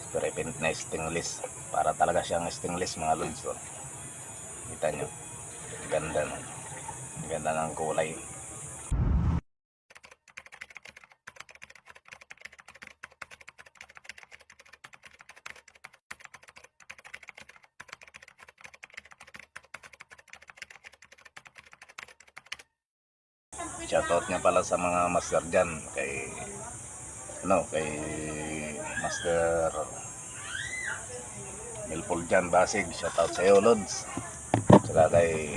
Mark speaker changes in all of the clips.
Speaker 1: spray paint na stainless. Para talaga siyang stainless mga lods. So, kita nyo, ganda no? Ganda ng kulay. Shoutout niya pala sa mga master dyan, kay Master Milpol dyan, Basig. Shoutout sa iyo, Lods. Saka kay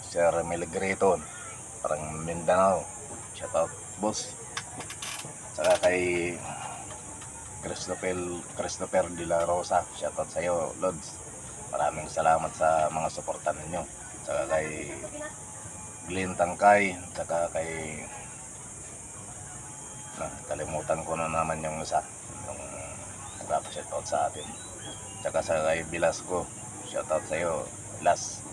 Speaker 1: Sir Miligrito, parang Mindanao. Shoutout, boss. Saka kay Christopher De La Rosa. Shoutout sa iyo, Lods. Maraming salamat sa mga suportan ninyo. Saka kay Glenn Tangkay, saka kay kalimutan ko na naman yung isa, yung shoutout sa atin. Saka sa kay Bilasco, shoutout sa iyo, Las.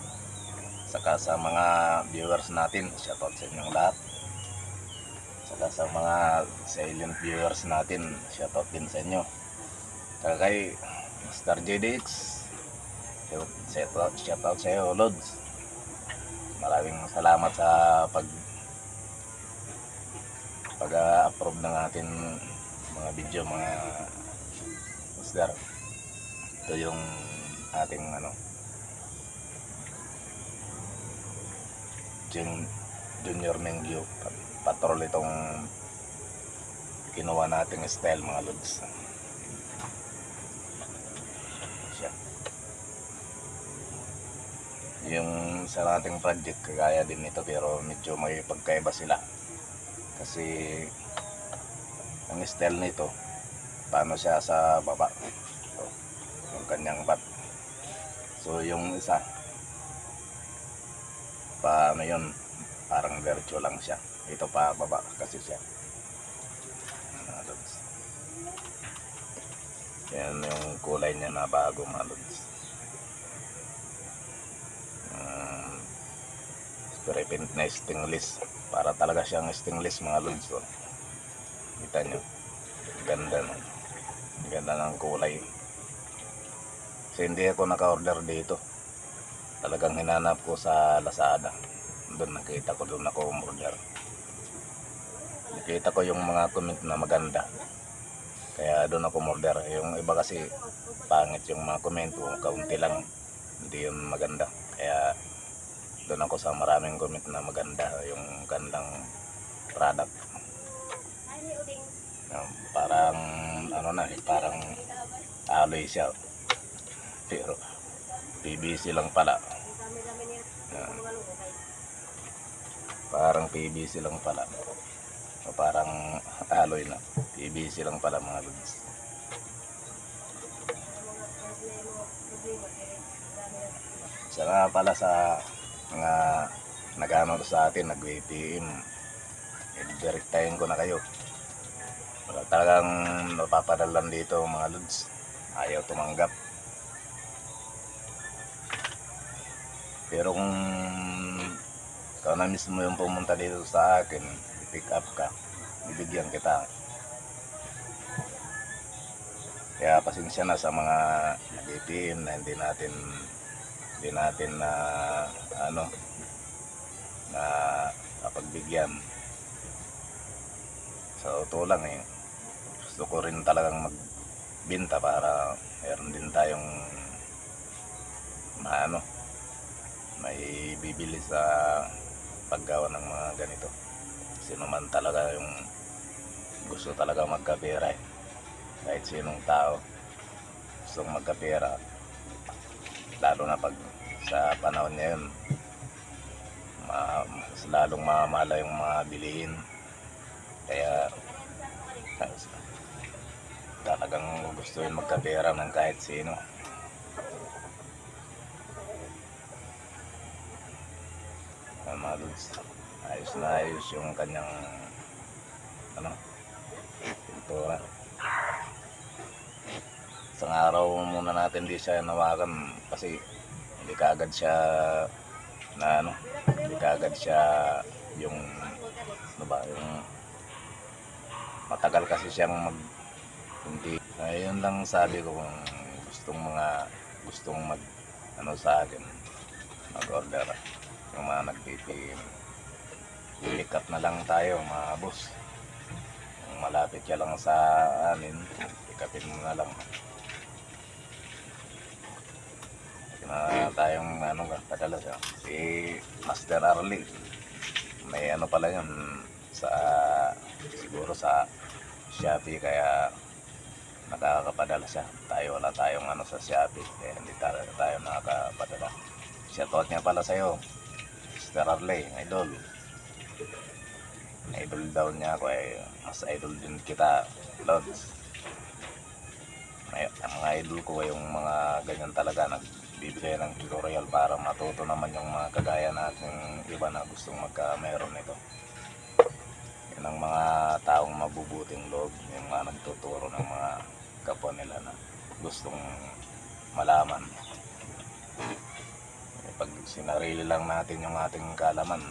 Speaker 1: Saka sa mga viewers natin, shoutout sa inyong lahat. Saka sa mga silent viewers natin, shoutout din sa inyo. Saka kay Star JDX, shoutout sa iyo, Lods. Maraming salamat sa pag-approve ng ating mga video, mga master. Ito yung ating Junior Mengyo Patrol, itong kinuha nating style mga lods. Yung sa ating project kagaya din ito, pero medyo may pagkaiba sila kasi ang style nito, paano siya sa baba, yung kanyang bat. So yung isa, paano yun, parang virtual lang siya. Ito pa baba kasi siya. Yan yung kulay niya na bago mga lods. Spray paint na stainless. Para talaga siyang stainless mga lods. So, kita nyo, ganda no? Ganda ng kulay. Kasi hindi ako naka-order dito. Talagang hinanap ko sa Lazada. Doon nakita ko, doon ako umorder. Nakita ko yung mga comment na maganda, kaya doon ako umorder. Yung iba kasi pangit yung mga comment, kaunti lang, hindi yun maganda. Kaya doon ako sa maraming comment na maganda, yung gandang product. Parang parang alloy siya, pero PVC lang pala. Parang PVC lang pala, o parang alloy na PVC lang pala mga lods. Sana pala sa mga nag-ano sa atin, nag-VPN, i-directayin ko na kayo. Wala talagang napapadalan dito mga lods, ayaw tumanggap. Pero kung ikaw na mismo yung pumunta dito sa akin, i-pick up ka, bibigyan kita. Kaya pasensya na sa mga nag-VPN na hindi natin na kapagbigyan. So ito lang gusto ko rin talagang magbenta para meron din tayong may bibili sa paggawa ng mga ganito. Sino man talaga yung gusto talaga magkapera, kahit sinong tao gustong magkapera, lalo na pag sa panahon ngayon, lalong mamahal yung mga bilihin. Kaya talagang gustuin magkapera ng kahit sino. Ayos na ayos yung kanyang pintura. Isang araw muna natin di siya nawakan kasi hindi kaagad siya yung matagal kasi siyang hindi. Ayun lang sabi ko, kung gustong mag ano sa akin, mag-order, yung mga nagtitim, pick up na lang tayo mga boss. Kung malapit ka lang sa amin, pick upin mo na lang. Na tayong ano padala siya. Si Master Arlie, may ano pala yun sa, siguro sa Shopee, kaya nakakapadala siya. Tayo wala tayong ano sa Shopee, kaya hindi tayo nakakapadala. Shoutout niya pala sa'yo, Master Arlie, idol. Idol daw niya ako, eh mas idol din kita, Lods. Ang mga idol ko yung mga ganyan talaga, nagbibigay ng tutorial para matuto naman yung mga kagaya natin iba na gustong meron nito. Yun ang mga taong mabubuting loob, yung mga nagtuturo ng mga kapwa nila na gustong malaman. Pag sinarili lang natin yung ating kalaman,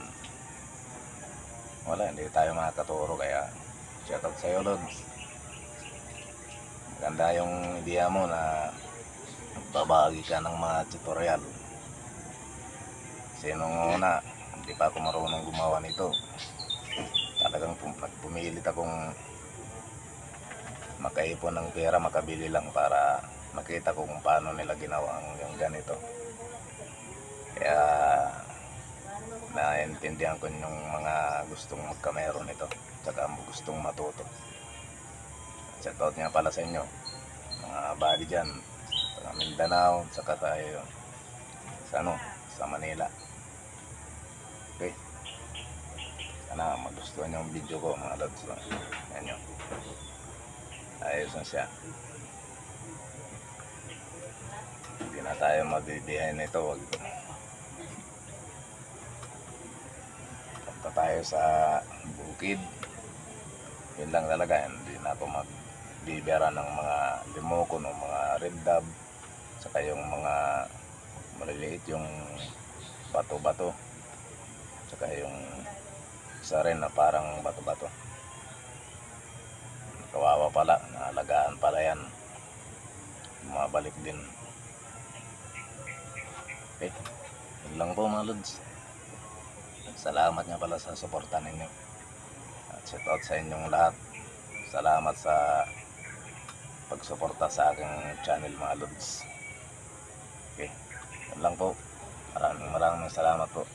Speaker 1: wala, hindi tayo makaturo. Kaya shoutout sa'yo, Lods. Maganda yung idea mo na babagi ka ng mga tutorial. Kasi nung una, hindi pa ako marunong gumawa nito. Talagang pumilit akong makaipon ng pera, makabili lang para makita ko kung paano nila ginawa ang ganito. Kaya naintindihan ko yung mga gustong magkameron nito, tsaka gustong matuto. Shoutout nga pala sa inyo, mga buddy dyan sa Mindanao, tsaka tayo sa Manila. Okay, sana magustuhan yung video ko mga lods. Yan yun, ayos na siya. Hindi na tayo magbibiyahin nito. Punta tayo sa bukid, yun lang talaga. Hindi na ako magbibira ng mga limoko, ng mga red dab, saka yung mga maliliit, yung bato-bato, saka yung isa rin na parang bato-bato. Kawawa pala, naalagaan pala yan, bumabalik din. Okay, yun lang po mga lods. Salamat nga pala sa suporta ninyo, at shoutout sa inyong lahat. Salamat sa pagsuporta sa aking channel mga lods. Okay, yun lang po. Maraming salamat po.